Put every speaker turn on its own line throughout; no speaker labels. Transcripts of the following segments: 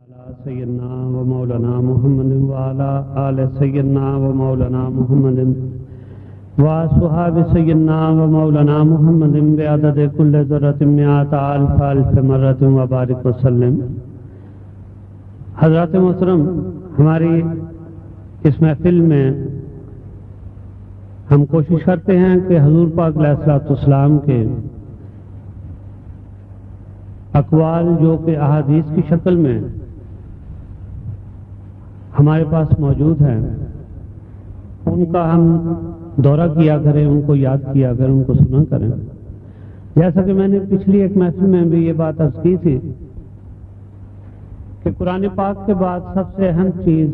على سيدنا ومولانا محمد وعلى آل سيدنا ومولانا محمد وصحاب سيدنا ومولانا محمد بعدد كل ذرة مئات ألف مرة وبارك وسلم۔ حضرات محترم، ہماری اس محفل میں ہم کوشش کرتے ہیں کہ حضور پاک علیہ الصلوۃ والسلام کے اقوال جو کہ احادیث کی شکل میں ہمارے پاس موجود ہیں، ان کا ہم دورہ کیا کریں، ان کو یاد کیا کریں، ان کو سنا کریں۔ جیسا کہ میں نے پچھلی ایک محفل میں بھی یہ بات عرض کی تھی کہ قرآن پاک کے بعد سب سے اہم چیز،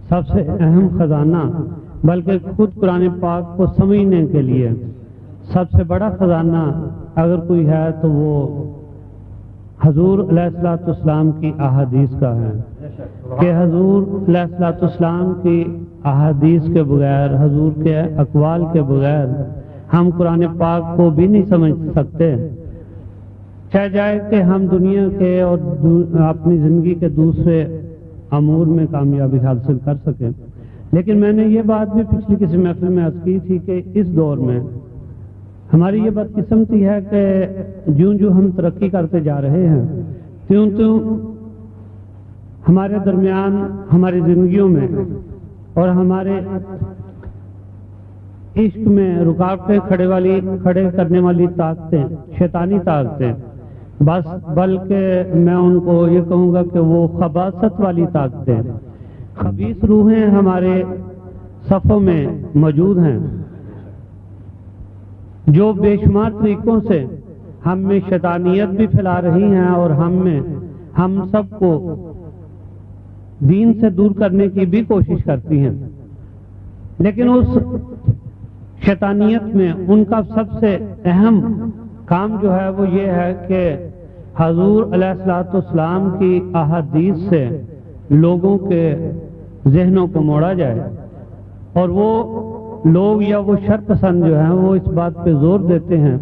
سب سے اہم خزانہ، بلکہ خود قرآن پاک کو سمجھنے کے لیے سب سے بڑا خزانہ اگر کوئی ہے تو وہ حضور علیہ الصلوۃ والسلام کی احادیث کا ہے، کہ حضور علیہ الصلوۃ والسلام کی احادیث کے بغیر، حضور کے اقوال کے بغیر ہم قرآن پاک کو بھی نہیں سمجھ سکتے، چاہے جائے کہ ہم دنیا کے اور اپنی زندگی کے دوسرے امور میں کامیابی حاصل کر سکیں۔ لیکن میں نے یہ بات بھی پچھلی کسی محفل میں عرض کی تھی کہ اس دور میں ہماری یہ بدقسمتی ہے کہ جو ہم ترقی کرتے جا رہے ہیں، تیوں ہمارے درمیان، ہماری زندگیوں میں اور ہمارے عشق میں رکاوٹیں کھڑے کرنے والی طاقتیں، شیطانی طاقتیں، بس بلکہ میں ان کو یہ کہوں گا کہ وہ خباثت والی طاقتیں، خبیث روحیں ہمارے صفوں میں موجود ہیں، جو بے شمار طریقوں سے ہم میں شیطانیت بھی پھیلا رہی ہیں اور ہم سب کو دین سے دور کرنے کی بھی کوشش کرتی ہیں۔ لیکن اس شیطانیت میں ان کا سب سے اہم کام جو ہے وہ یہ ہے کہ حضور علیہ الصلوۃ والسلام کی احادیث سے لوگوں کے ذہنوں کو موڑا جائے، اور وہ لوگ یا وہ شر پسند جو ہیں وہ اس بات پہ زور دیتے ہیں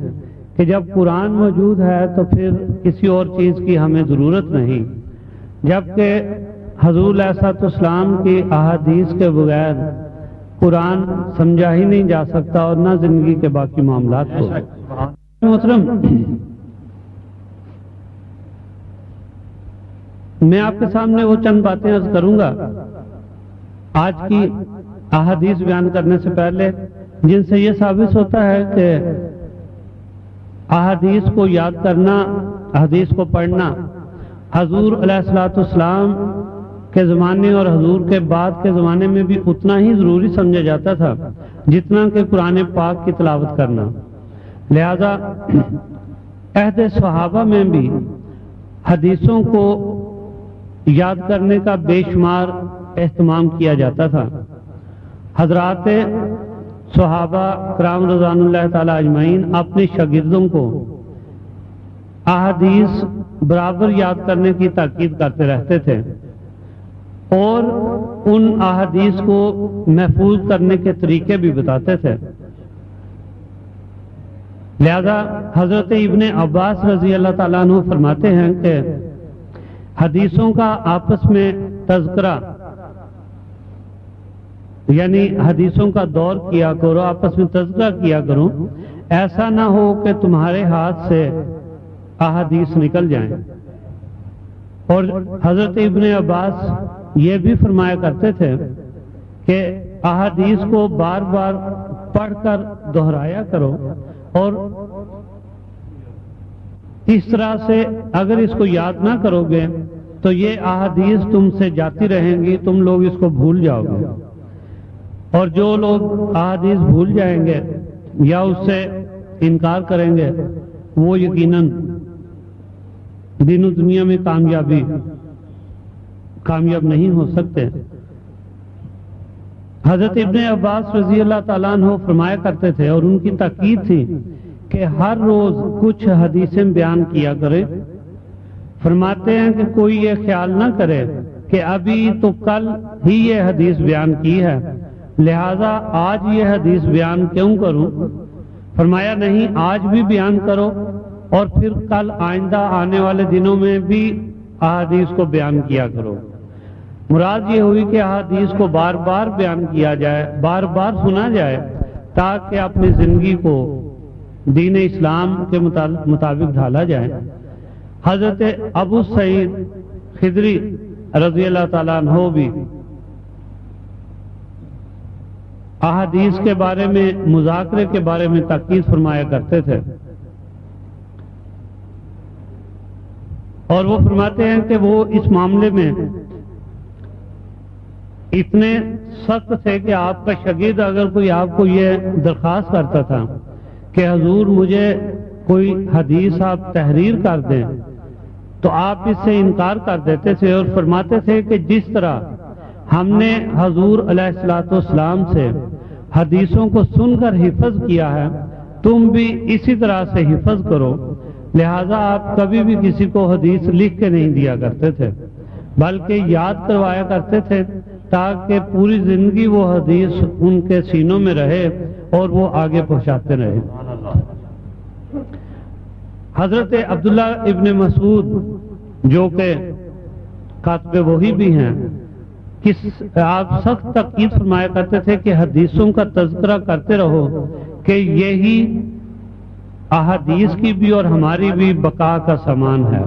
کہ جب قرآن موجود ہے تو پھر کسی اور چیز کی ہمیں ضرورت نہیں، جبکہ حضور علیہ الصلوۃ والسلام کی احادیث کے بغیر قرآن سمجھا ہی نہیں جا سکتا اور نہ زندگی کے باقی معاملات کو۔ محترم، میں آپ کے سامنے وہ چند باتیں عرض کروں گا آج کی احادیث بیان کرنے سے پہلے، جن سے یہ ثابت ہوتا ہے کہ احادیث کو یاد کرنا، احادیث کو پڑھنا حضور علیہ الصلوۃ والسلام کے زمانے اور حضور کے بعد کے زمانے میں بھی اتنا ہی ضروری سمجھا جاتا تھا جتنا کہ قرآن پاک کی تلاوت کرنا۔ لہذا عہد صحابہ میں بھی حدیثوں کو یاد کرنے کا بے شمار اہتمام کیا جاتا تھا۔ حضرات صحابہ کرام رضوان اللہ تعالی اجمعین اپنے شاگردوں کو احادیث برابر یاد کرنے کی تاکید کرتے رہتے تھے اور ان احادیث کو محفوظ کرنے کے طریقے بھی بتاتے تھے۔ لہذا حضرت ابن عباس رضی اللہ تعالیٰ عنہ فرماتے ہیں کہ حدیثوں کا آپس میں تذکرہ، یعنی حدیثوں کا دور کیا کرو، آپس میں تذکرہ کیا کرو، ایسا نہ ہو کہ تمہارے ہاتھ سے احادیث نکل جائیں۔ اور حضرت ابن عباس یہ بھی فرمایا کرتے تھے کہ احادیث کو بار بار پڑھ کر دہرایا کرو، اور اس طرح سے اگر اس کو یاد نہ کرو گے تو یہ احادیث تم سے جاتی رہیں گی، تم لوگ اس کو بھول جاؤ گے، اور جو لوگ احادیث بھول جائیں گے یا اس سے انکار کریں گے وہ یقیناً دین و دنیا میں کامیاب نہیں ہو سکتے۔ حضرت ابن عباس رضی اللہ تعالیٰ عنہ فرمایا کرتے تھے اور ان کی تاکید تھی کہ ہر روز کچھ حدیثیں بیان کیا کرے۔ فرماتے ہیں کہ کوئی یہ خیال نہ کرے کہ ابھی تو کل ہی یہ حدیث بیان کی ہے، لہذا آج یہ حدیث بیان کیوں کروں؟ فرمایا نہیں، آج بھی بیان کرو اور پھر کل آئندہ آنے والے دنوں میں بھی احادیث کو بیان کیا کرو۔ مراد یہ ہوئی کہ احادیث کو بار بار بیان کیا جائے، بار بار سنا جائے، تاکہ اپنی زندگی کو دین اسلام کے مطابق ڈھالا جائے۔ حضرت ابو سعید خدری رضی اللہ تعالیٰ عنہ بھی احادیث کے بارے میں، مذاکرے کے بارے میں تاکید فرمایا کرتے تھے، اور وہ فرماتے ہیں کہ وہ اس معاملے میں اتنے سخت تھے کہ آپ کا شاگرد اگر کوئی آپ کو یہ درخواست کرتا تھا کہ حضور مجھے کوئی حدیث آپ تحریر کر دیں، تو آپ اس سے انکار کر دیتے تھے اور فرماتے تھے کہ جس طرح ہم نے حضور علیہ الصلوۃ والسلام سے حدیثوں کو سن کر حفظ کیا ہے، تم بھی اسی طرح سے حفظ کرو۔ لہذا آپ کبھی بھی کسی کو حدیث لکھ کے نہیں دیا کرتے تھے، بلکہ یاد کروایا کرتے تھے تاکہ پوری زندگی وہ حدیث ان کے سینوں میں رہے اور وہ آگے پہنچاتے رہے۔ حضرت عبداللہ ابن مسعود جو کہ کاتب وحی بھی ہیں، آپ سخت تاکید فرمایا کرتے تھے کہ حدیثوں کا تذکرہ کرتے رہو کہ یہی احادیث کی بھی اور ہماری بھی بقا کا سامان ہے۔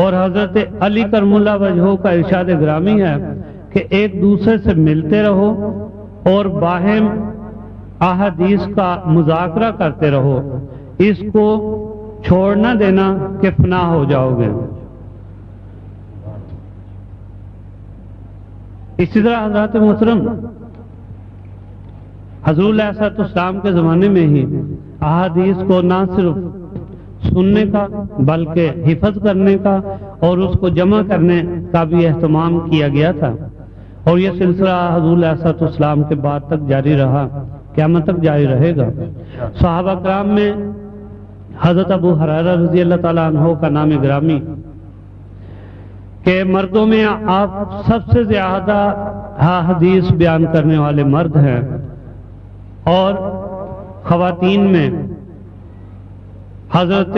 اور حضرت علی کرم اللہ وجہہ کا ارشاد گرامی ہے کہ ایک دوسرے سے ملتے رہو اور باہم احادیث کا مذاکرہ کرتے رہو، اس کو چھوڑ نہ دینا کہ فنا ہو جاؤ گے۔ اسی طرح حضرت محترم حضور علیہ الصلوۃ والسلام کے زمانے میں ہی احادیث کو نہ صرف سننے کا بلکہ حفظ کرنے کا اور اس کو جمع کرنے کا بھی اہتمام کیا گیا تھا، اور یہ سلسلہ حضور علیہ الصلوۃ والسلام کے بعد تک جاری رہا، قیامت تک جاری رہے گا۔ صحابہ کرام میں حضرت ابو ہریرہ رضی اللہ تعالیٰ عنہ کا نام گرامی کہ مردوں میں آپ سب سے زیادہ حدیث بیان کرنے والے مرد ہیں، اور خواتین میں حضرت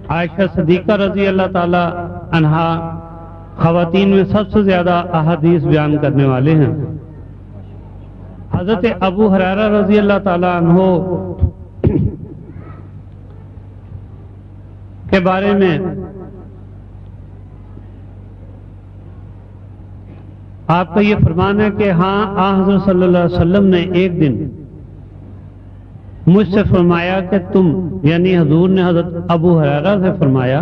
عائشہ صدیقہ رضی اللہ تعالی عنہا خواتین میں سب سے زیادہ احادیث بیان کرنے والے ہیں۔ حضرت ابو ہریرہ رضی اللہ تعالی عنہ کے بارے میں آپ کا یہ فرمان ہے کہ ہاں حضرت صلی اللہ علیہ وسلم نے ایک دن مجھ سے فرمایا کہ تم، یعنی حضور نے حضرت ابو ہریرہ سے فرمایا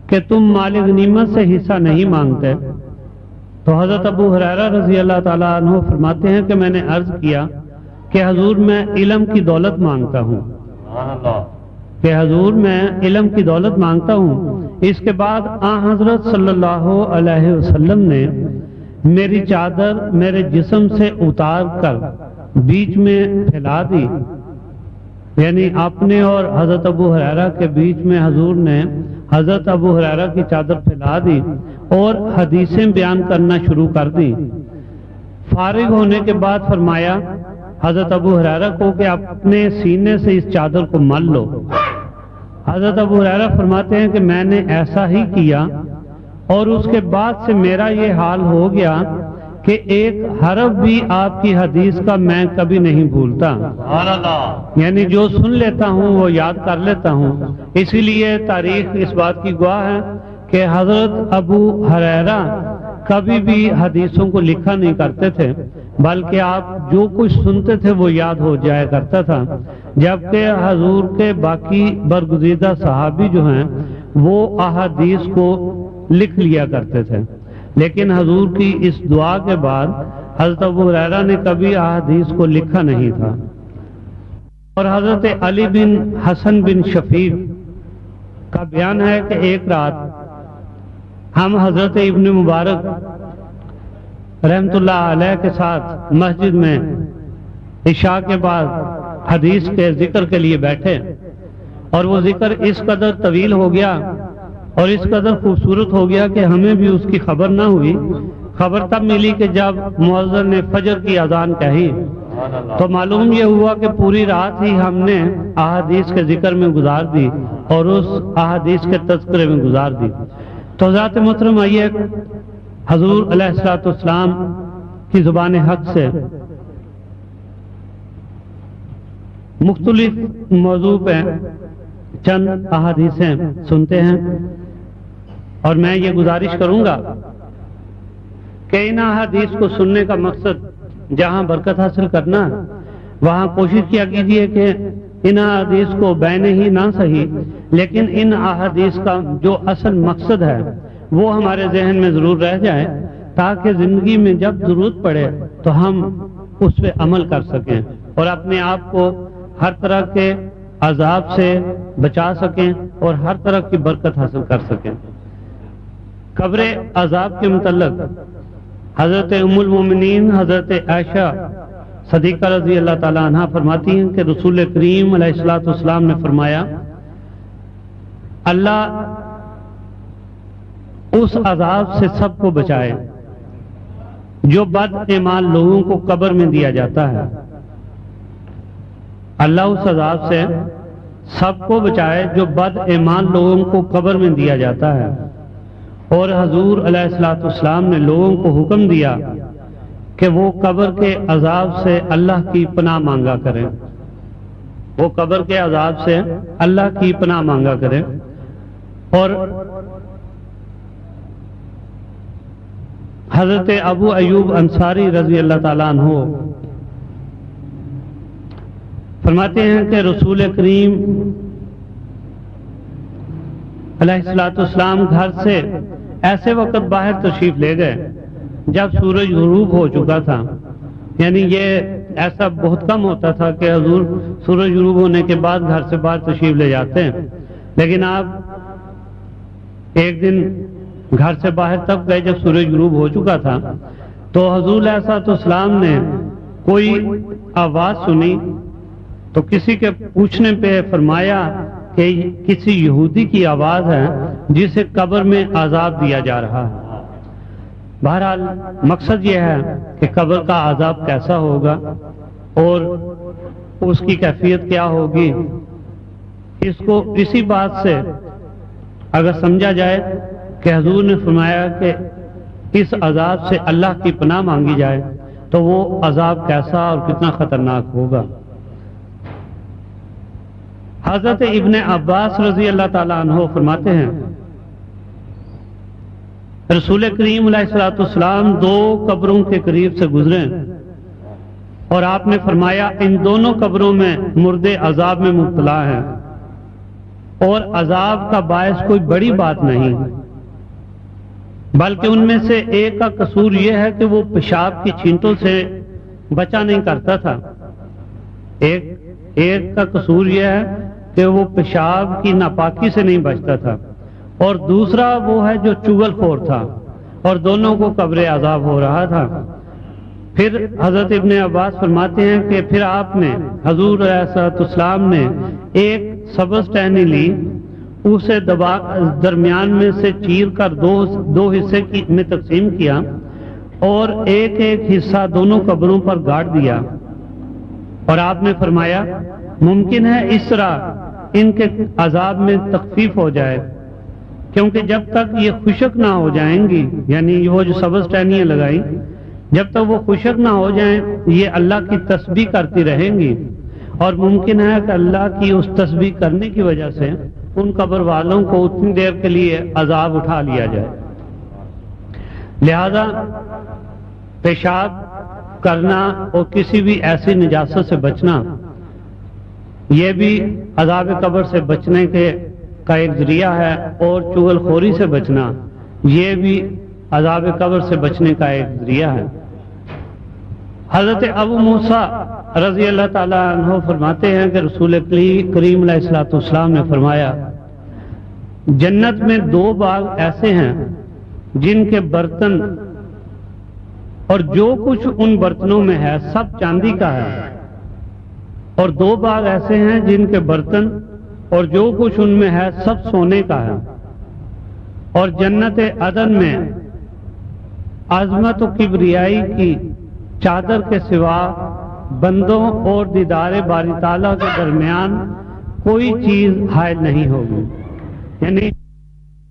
کہ تم مال غنیمت سے حصہ نہیں مانگتے، تو حضرت ابو ہریرہ رضی اللہ تعالیٰ عنہ فرماتے ہیں کہ میں نے عرض کیا کہ حضور میں علم کی دولت مانگتا ہوں، کہ حضور میں علم کی دولت مانگتا ہوں۔ اس کے بعد حضرت صلی اللہ علیہ وسلم نے میری چادر میرے جسم سے اتار کر بیچ میں پھیلا دی، یعنی اپنے اور حضرت ابو ہریرہ کے بیچ میں حضور نے حضرت ابو ہریرہ کی چادر پھیلا دی اور حدیثیں بیان کرنا شروع کر دی۔ فارغ ہونے کے بعد فرمایا حضرت ابو ہریرہ کو کہ اپنے سینے سے اس چادر کو مل لو۔ حضرت ابو ہریرہ فرماتے ہیں کہ میں نے ایسا ہی کیا، اور اس کے بعد سے میرا یہ حال ہو گیا کہ ایک حرف بھی آپ کی حدیث کا میں کبھی نہیں بھولتا، یعنی جو سن لیتا ہوں وہ یاد کر لیتا ہوں۔ اسی لیے تاریخ اس بات کی گواہ ہے کہ حضرت ابو ہریرہ کبھی بھی حدیثوں کو لکھا نہیں کرتے تھے، بلکہ آپ جو کچھ سنتے تھے وہ یاد ہو جایا کرتا تھا، جبکہ حضور کے باقی برگزیدہ صحابی جو ہیں وہ احادیث کو لکھ لیا کرتے تھے، لیکن حضور کی اس دعا کے بعد حضرت ابو ہریرہ نے کبھی احادیث کو لکھا نہیں تھا۔ اور حضرت علی بن حسن بن شفیق کا بیان ہے کہ ایک رات ہم حضرت ابن مبارک رحمت اللہ علیہ کے ساتھ مسجد میں عشاء کے بعد حدیث کے ذکر کے لیے بیٹھے، اور وہ ذکر اس قدر طویل ہو گیا اور اس قدر خوبصورت ہو گیا کہ ہمیں بھی اس کی خبر نہ ہوئی۔ خبر تب ملی کہ جب مؤذن نے فجر کی اذان کہی، تو معلوم یہ ہوا کہ پوری رات ہی ہم نے احادیث کے ذکر میں گزار دی اور اس احادیث کے تذکرے میں گزار دی۔ تو حضرات محترم آئیے حضور علیہ الصلوۃ والسلام کی زبان حق سے مختلف موضوع پہ چند احادیثیں سنتے ہیں، اور میں یہ گزارش کروں گا کہ ان احادیث کو سننے کا مقصد جہاں برکت حاصل کرنا ہے وہاں کوشش کیا کیجیے کہ ان احادیث کو بینے ہی نہ صحیح، لیکن ان احادیث کا جو اصل مقصد ہے وہ ہمارے ذہن میں ضرور رہ جائے، تاکہ زندگی میں جب ضرورت پڑے تو ہم اس پہ عمل کر سکیں اور اپنے آپ کو ہر طرح کے عذاب سے بچا سکیں اور ہر طرح کی برکت حاصل کر سکیں۔ قبر عذاب کے متعلق حضرت ام المومنین حضرت عائشہ صدیقہ رضی اللہ تعالی عنہ فرماتی ہیں کہ رسول کریم علیہ الصلوۃ والسلام نے فرمایا، اللہ اس عذاب سے سب کو بچائے جو بد اعمال لوگوں کو قبر میں دیا جاتا ہے۔ اللہ اس عذاب سے سب کو بچائے جو بد اعمال لوگوں کو قبر میں دیا جاتا ہے۔ اور حضور علیہ الصلوۃ والسلام نے لوگوں کو حکم دیا کہ وہ قبر کے عذاب سے اللہ کی پناہ مانگا کریں، وہ قبر کے عذاب سے اللہ کی پناہ مانگا کریں۔ اور حضرت ابو ایوب انصاری رضی اللہ تعالیٰ عنہ فرماتے ہیں کہ رسول کریم علیہ الصلوۃ والسلام گھر سے ایسے وقت باہر تشریف لے گئے جب سورج غروب ہو چکا تھا، یعنی یہ ایسا بہت کم ہوتا تھا کہ حضور سورج غروب ہونے کے بعد گھر سے باہر تشریف لے جاتے ہیں، لیکن آپ ایک دن گھر سے باہر تب گئے جب سورج غروب ہو چکا تھا، تو حضور علیہ الصلوۃ والسلام نے کوئی آواز سنی تو کسی کے پوچھنے پہ فرمایا کہ کسی یہودی کی آواز ہے جسے قبر میں عذاب دیا جا رہا ہے۔ بہرحال مقصد یہ ہے کہ قبر کا عذاب کیسا ہوگا اور اس کی کیفیت کیا ہوگی، اس کو اسی بات سے اگر سمجھا جائے کہ حضور نے فرمایا کہ اس عذاب سے اللہ کی پناہ مانگی جائے تو وہ عذاب کیسا اور کتنا خطرناک ہوگا۔ حضرت ابن عباس رضی اللہ تعالیٰ عنہ فرماتے ہیں رسول کریم علیہ الصلوۃ والسلام دو قبروں کے قریب سے گزرے اور آپ نے فرمایا ان دونوں قبروں میں مردے عذاب میں مبتلا ہیں اور عذاب کا باعث کوئی بڑی بات نہیں، بلکہ ان میں سے ایک کا قصور یہ ہے کہ وہ پیشاب کی چھینٹوں سے بچا نہیں کرتا تھا، ایک کا قصور یہ ہے کہ وہ پیشاب کی ناپاکی سے نہیں بچتا تھا، اور دوسرا وہ ہے جو چغل خور تھا، اور دونوں کو قبر عذاب ہو رہا تھا۔ پھر حضرت ابن عباس فرماتے ہیں کہ پھر آپ نے حضور علیہ الصلوۃ والسلام نے ایک سبز ٹہنی لی، اسے درمیان میں سے چیر کر دو حصے میں تقسیم کیا اور ایک حصہ دونوں قبروں پر گاڑ دیا، اور آپ نے فرمایا ممکن ہے اس طرح ان کے عذاب میں تخفیف ہو جائے، کیونکہ جب تک یہ خشک نہ ہو جائیں گی، یعنی وہ جو سبز ٹہنیاں لگائی جب تک وہ خشک نہ ہو جائیں یہ اللہ کی تسبیح کرتی رہیں گی، اور ممکن ہے کہ اللہ کی اس تسبیح کرنے کی وجہ سے ان قبر والوں کو اتنی دیر کے لیے عذاب اٹھا لیا جائے۔ لہذا پیشاب کرنا اور کسی بھی ایسی نجاست سے بچنا یہ بھی عذاب قبر سے بچنے کا ایک ذریعہ ہے، اور چغل خوری سے بچنا یہ بھی عذاب قبر سے بچنے کا ایک ذریعہ ہے۔ حضرت ابو موسیٰ رضی اللہ تعالیٰ عنہ فرماتے ہیں کہ رسول کریم علیہ الصلوۃ والسلام نے فرمایا جنت میں دو باغ ایسے ہیں جن کے برتن اور جو کچھ ان برتنوں میں ہے سب چاندی کا ہے، اور دو باغ ایسے ہیں جن کے برتن اور جو کچھ ان میں ہے سب سونے کا ہے، اور جنت عدن میں عظمت و کبریائی کی چادر کے سوا بندوں اور دیدار باری تعالیٰ کے درمیان کوئی چیز حائل نہیں ہوگی، یعنی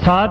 7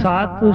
7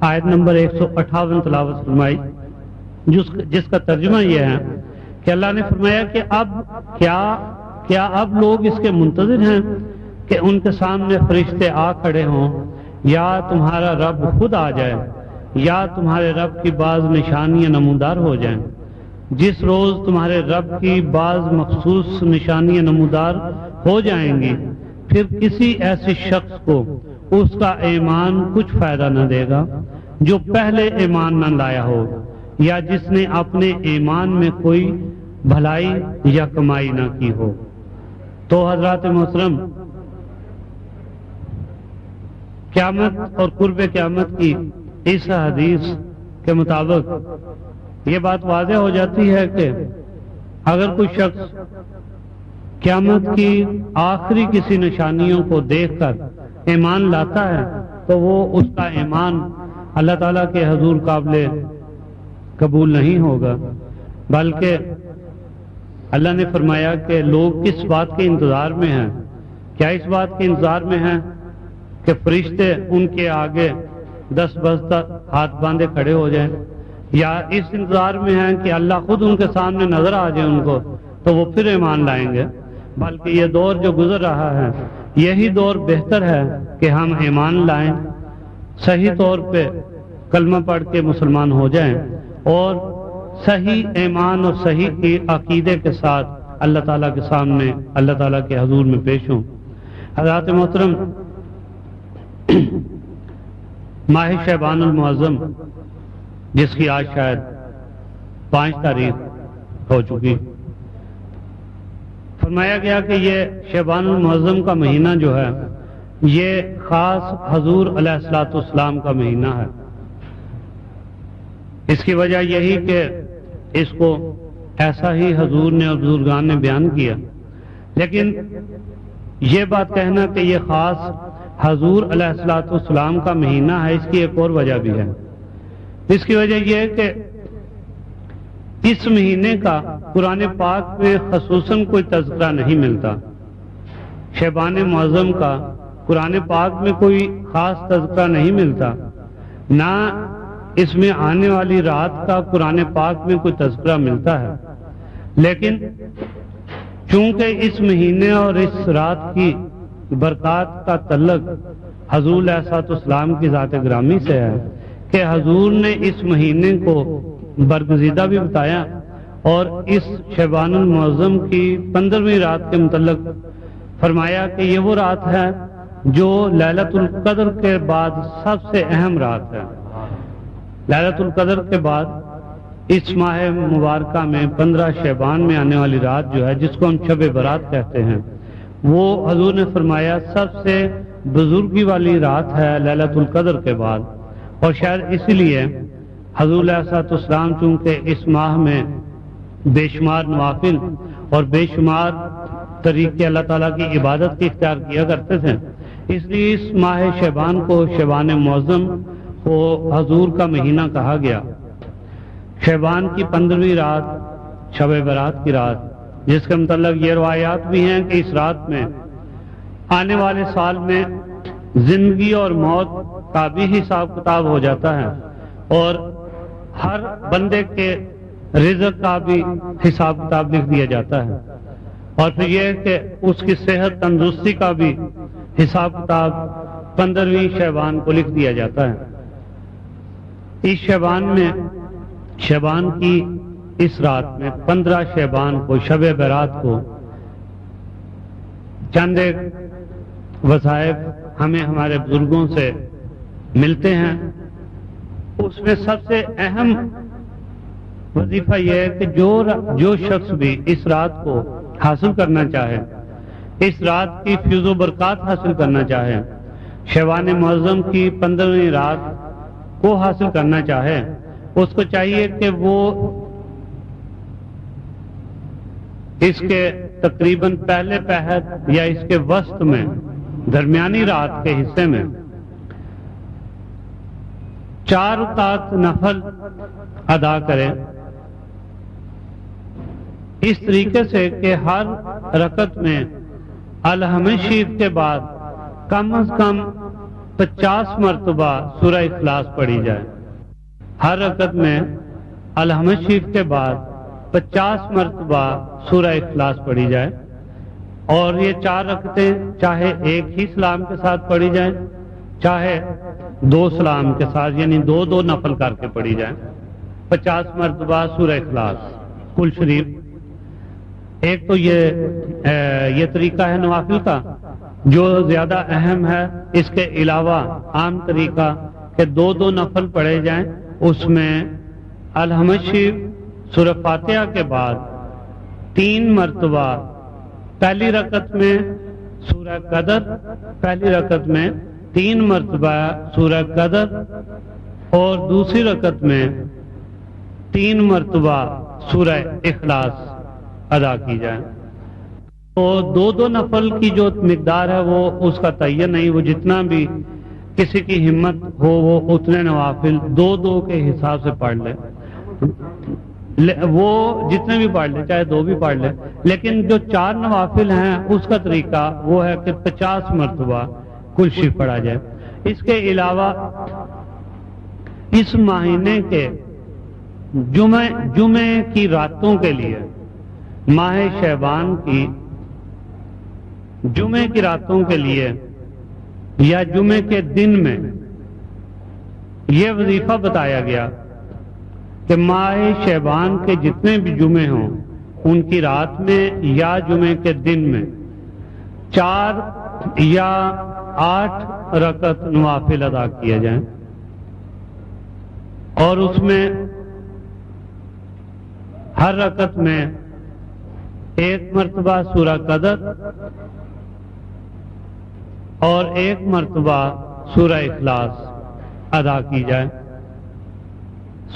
آیت نمبر 158 تلاوت فرمائی، جس کا ترجمہ یہ ہے کہ اللہ نے فرمایا کہ اب کیا اب لوگ اس کے منتظر ہیں کہ ان کے سامنے فرشتے آ کھڑے ہوں، یا تمہارا رب خود آ جائے، یا تمہارے رب کی بعض نشانیاں نمودار ہو جائیں۔ جس روز تمہارے رب کی بعض مخصوص نشانیاں نمودار ہو جائیں گی، پھر کسی ایسے شخص کو اس کا ایمان کچھ فائدہ نہ دے گا جو پہلے ایمان نہ لایا ہو، یا جس نے اپنے ایمان میں کوئی بھلائی یا کمائی نہ کی ہو۔ تو حضرات محترم، قیامت اور قرب قیامت کی اس حدیث کے مطابق یہ بات واضح ہو جاتی ہے کہ اگر کوئی شخص قیامت کی آخری کسی نشانیوں کو دیکھ کر ایمان لاتا ہے تو وہ اس کا ایمان اللہ تعالیٰ کے حضور قابل قبول نہیں ہوگا، بلکہ اللہ نے فرمایا کہ لوگ کس بات کے انتظار میں ہیں؟ کیا اس بات کے انتظار میں ہیں کہ فرشتے ان کے آگے دست بست ہاتھ باندھے کھڑے ہو جائیں، یا اس انتظار میں ہیں کہ اللہ خود ان کے سامنے نظر آ جائے ان کو تو وہ پھر ایمان لائیں گے؟ بلکہ یہ دور جو گزر رہا ہے یہی دور بہتر ہے کہ ہم ایمان لائیں، صحیح طور پہ کلمہ پڑھ کے مسلمان ہو جائیں اور صحیح ایمان اور صحیح عقیدے کے ساتھ اللہ تعالیٰ کے سامنے اللہ تعالیٰ کے حضور میں پیش ہوں۔ حضرات محترم، ماہ شعبان المعظم، جس کی آج شاید 5 تاریخ ہو چکی، فرمایا گیا کہ یہ شعبان المعظم کا مہینہ جو ہے یہ خاص حضور علیہ الصلوۃ والسلام کا مہینہ ہے۔ اس کی وجہ یہی کہ اس کو ایسا ہی حضور نے اور بزرگان نے بیان کیا، لیکن یہ بات کہنا کہ یہ خاص حضور علیہ الصلوۃ والسلام کا مہینہ ہے، اس کی ایک اور وجہ بھی ہے۔ اس کی وجہ یہ ہے کہ اس مہینے کا قرآن پاک میں خصوصاً کوئی تذکرہ نہیں ملتا۔ شعبان معظم کا قرآن پاک میں کوئی خاص تذکرہ نہیں ملتا، نہ اس میں آنے والی رات کا قرآن پاک میں کوئی تذکرہ ملتا ہے، لیکن چونکہ اس مہینے اور اس رات کی برکات کا تعلق حضور علیہ الصلوۃ والسلام کی ذات گرامی سے ہے کہ حضور نے اس مہینے کو برگزیدہ بھی بتایا، اور اس شعبان المعظم کی 15ویں رات کے متعلق فرمایا کہ یہ وہ رات ہے جو لیلۃ القدر کے بعد سب سے اہم رات ہے۔ لیلۃ القدر کے بعد اس ماہ مبارکہ میں 15 شعبان میں آنے والی رات جو ہے، جس کو ہم شب برات کہتے ہیں، وہ حضور نے فرمایا سب سے بزرگی والی رات ہے لیلۃ القدر کے بعد۔ اور شاید اسی لیے حضور علیہ الصلوۃ والسلام چونکہ اس ماہ میں بے شمار نوافل اور بے شمار طریقے اللہ تعالیٰ کی عبادت کی اختیار کیا کرتے تھے، اس لیے اس ماہ شعبان کو شعبان معظم کو حضور کا مہینہ کہا گیا۔ شعبان کی 15ویں رات شب برات کی رات، جس کے متعلق یہ روایات بھی ہیں کہ اس رات میں آنے والے سال میں زندگی اور موت کا بھی حساب کتاب ہو جاتا ہے، اور ہر بندے کے رزق کا بھی حساب کتاب لکھ دیا جاتا ہے، اور پھر یہ کہ اس کی صحت تندرستی کا بھی حساب کتاب 15ویں شعبان کو لکھ دیا جاتا ہے۔ اس شعبان میں، شعبان کی اس رات میں 15 شعبان کو شب برات کو چند ایک وظائف ہمیں ہمارے بزرگوں سے ملتے ہیں۔ اس میں سب سے اہم وظیفہ یہ ہے کہ جو شخص بھی اس رات کو حاصل کرنا چاہے، اس رات کی فیض و برکات حاصل کرنا چاہے، شعبان معظم کی 15ویں رات کو حاصل کرنا چاہے، اس کو چاہیے کہ وہ اس کے تقریباً پہلے پہر یا اس کے وسط میں درمیانی رات کے حصے میں 4 رکعت نفل ادا کرے، اس طریقے سے کہ ہر رکعت میں الحمد شریف کے بعد کم از کم 50 مرتبہ سورہ اخلاص پڑھی جائے. ہر رکعت میں الحمد شریف کے بعد 50 مرتبہ سورہ اخلاص پڑھی جائے. اور یہ 4 رکعتیں چاہے ایک ہی سلام کے ساتھ پڑھی جائیں، چاہے 2 سلام کے ساتھ، یعنی 2 نفل کر کے پڑھی جائیں. 50 مرتبہ سورہ اخلاص کل شریف. ایک تو یہ طریقہ ہے نوافل کا جو زیادہ اہم ہے. اس کے علاوہ عام طریقہ کہ 2 نفل پڑھے جائیں، اس میں الحمد شریف سورہ فاتحہ کے بعد 3 مرتبہ، پہلی رکعت میں سورہ قدر، پہلی رکعت میں 3 مرتبہ سورہ قدر، اور دوسری رکعت میں 3 مرتبہ سورہ اخلاص ادا کی جائے. تو 2 نفل کی جو مقدار ہے وہ اس کا تعین نہیں، وہ جتنا بھی کسی کی ہمت ہو وہ اتنے نوافل 2 کے حساب سے پڑھ لے، وہ جتنے بھی پڑھ لے، چاہے 2 بھی پڑھ لے. لیکن جو 4 نوافل ہیں اس کا طریقہ وہ ہے کہ 50 مرتبہ کل شریف پڑھا جائے. اس کے علاوہ اس مہینے کے جمعے کی راتوں کے لیے، ماہ شعبان کی جمعے کی راتوں کے لیے یا جمعے کے دن میں یہ وظیفہ بتایا گیا کہ ماہ شعبان کے جتنے بھی جمعے ہوں ان کی رات میں یا جمعے کے دن میں 4 یا 8 رکعت نوافل ادا کیا جائیں، اور اس میں ہر رکعت میں 1 مرتبہ سورہ قدر اور 1 مرتبہ سورہ اخلاص ادا کی جائے.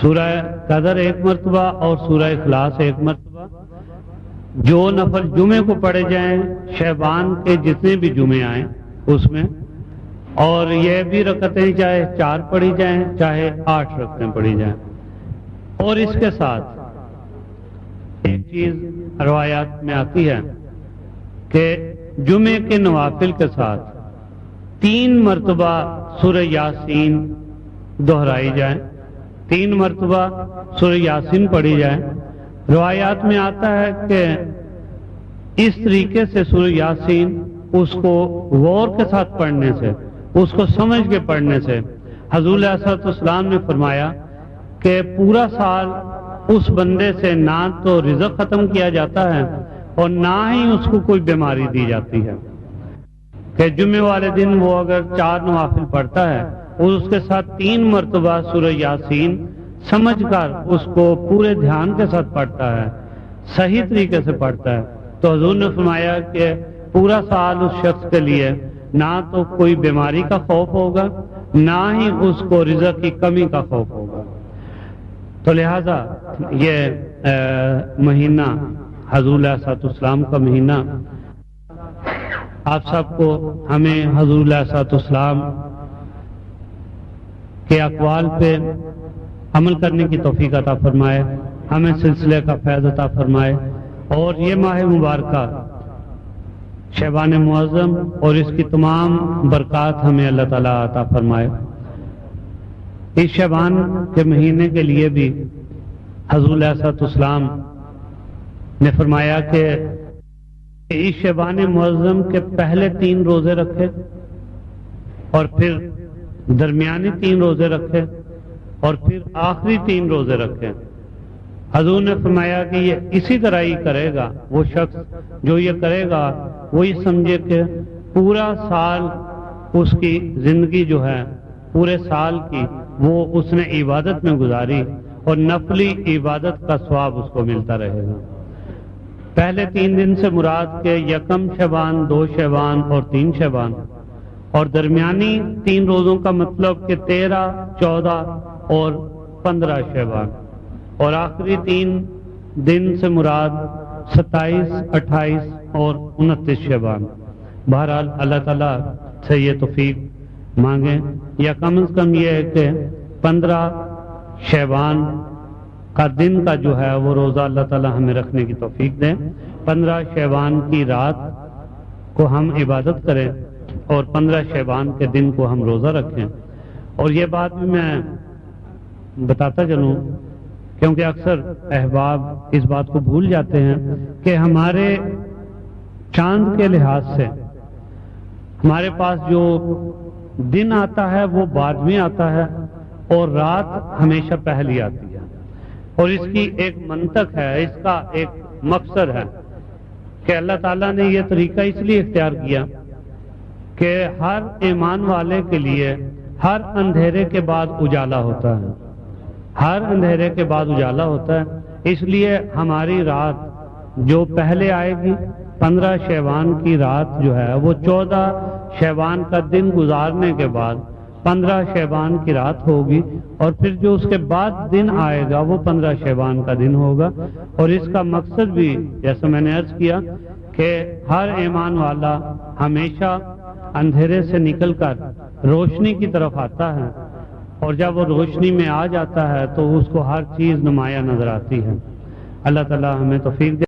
سورہ قدر 1 مرتبہ اور سورہ اخلاص 1 مرتبہ. جو نفل جمعے کو پڑھے جائیں شعبان کے جتنے بھی جمعے آئیں اس میں، اور یہ بھی رکعتیں چاہے 4 پڑھی جائیں چاہے 8 رکعتیں پڑھی جائیں. اور اس کے ساتھ ایک چیز روایات میں آتی ہے کہ جمعے کے نوافل کے ساتھ 3 مرتبہ سورہ یاسین دہرائی جائے، 3 مرتبہ سورہ یاسین پڑھی جائے. روایات میں آتا ہے کہ اس طریقے سے سورہ یاسین اس کو غور کے ساتھ پڑھنے سے، اس کو سمجھ کے پڑھنے سے حضور علیہ الصلوۃ والسلام نے فرمایا کہ پورا سال اس بندے سے نہ تو رزق ختم کیا جاتا ہے اور نہ ہی اس کو کوئی بیماری دی جاتی ہے. کہ جمعے والے دن وہ اگر 4 نوافل پڑھتا ہے اور اس کے ساتھ 3 مرتبہ سورہ یاسین سمجھ کر اس کو پورے دھیان کے ساتھ پڑھتا ہے، صحیح طریقے سے پڑھتا ہے، تو حضور نے فرمایا کہ پورا سال اس شخص کے لیے نہ تو کوئی بیماری کا خوف ہوگا نہ ہی اس کو رزق کی کمی کا خوف ہوگا. تو لہذا یہ مہینہ حضور علیہ الصلوۃ والسلام کا مہینہ، آپ سب کو ہمیں حضور علیہ الصلوۃ والسلام کے اقوال پہ عمل کرنے کی توفیق عطا فرمائے، ہمیں سلسلے کا فیض عطا فرمائے، اور یہ ماہ مبارکہ شعبان معظم اور اس کی تمام برکات ہمیں اللہ تعالیٰ عطا فرمائے. اس شعبان کے مہینے کے لیے بھی حضور علیہ الصلوۃ والسلام نے فرمایا کہ اس شعبان معظم کے پہلے 3 روزے رکھے اور پھر درمیانی 3 روزے رکھے اور پھر آخری 3 روزے رکھے. حضور نے فرمایا کہ یہ اسی طرح ہی کرے گا، وہ شخص جو یہ کرے گا وہ یہ سمجھے کہ پورا سال اس کی زندگی جو ہے پورے سال کی وہ اس نے عبادت میں گزاری اور نفلی عبادت کا ثواب اس کو ملتا رہے گا. پہلے 3 دن سے مراد کے 1 شعبان، 2 شعبان اور 3 شعبان، اور درمیانی 3 روزوں کا مطلب کہ 13، 14 اور 15 شعبان، اور آخری 3 دن سے مراد 27، 28 اور 29 شعبان. بہرحال اللہ تعالیٰ سے یہ توفیق مانگیں، یا کم از کم یہ ہے کہ 15 شعبان کا دن کا جو ہے وہ روزہ اللہ تعالیٰ ہمیں رکھنے کی توفیق دیں. 15 شعبان کی رات کو ہم عبادت کریں، اور 15 شعبان کے دن کو ہم روزہ رکھیں. اور یہ بات بھی میں بتاتا چلوں کیونکہ اکثر احباب اس بات کو بھول جاتے ہیں کہ ہمارے چاند کے لحاظ سے ہمارے پاس جو دن آتا ہے وہ بعد میں آتا ہے اور رات ہمیشہ پہلی آتی ہے. اور اس کی ایک منطق ہے, اس کا ایک مقصد ہے کہ اللہ تعالیٰ نے یہ طریقہ اس لیے اختیار کیا کہ ہر ایمان والے کے لیے ہر اندھیرے کے بعد اجالا ہوتا ہے, ہر اندھیرے کے بعد اجالا ہوتا ہے. اس لیے ہماری رات جو پہلے آئے گی 15 شعبان کی رات جو ہے وہ 14 شعبان کا دن گزارنے کے بعد 15 شعبان کی رات ہوگی, اور پھر جو اس کے بعد دن آئے گا وہ 15 شعبان کا دن ہوگا. اور اس کا مقصد بھی جیسا میں نے عرض کیا کہ ہر ایمان والا ہمیشہ اندھیرے سے نکل کر روشنی کی طرف آتا ہے, اور جب وہ روشنی میں آ جاتا ہے تو اس کو ہر چیز نمایاں نظر آتی ہے. اللہ تعالی ہمیں توفیق دے.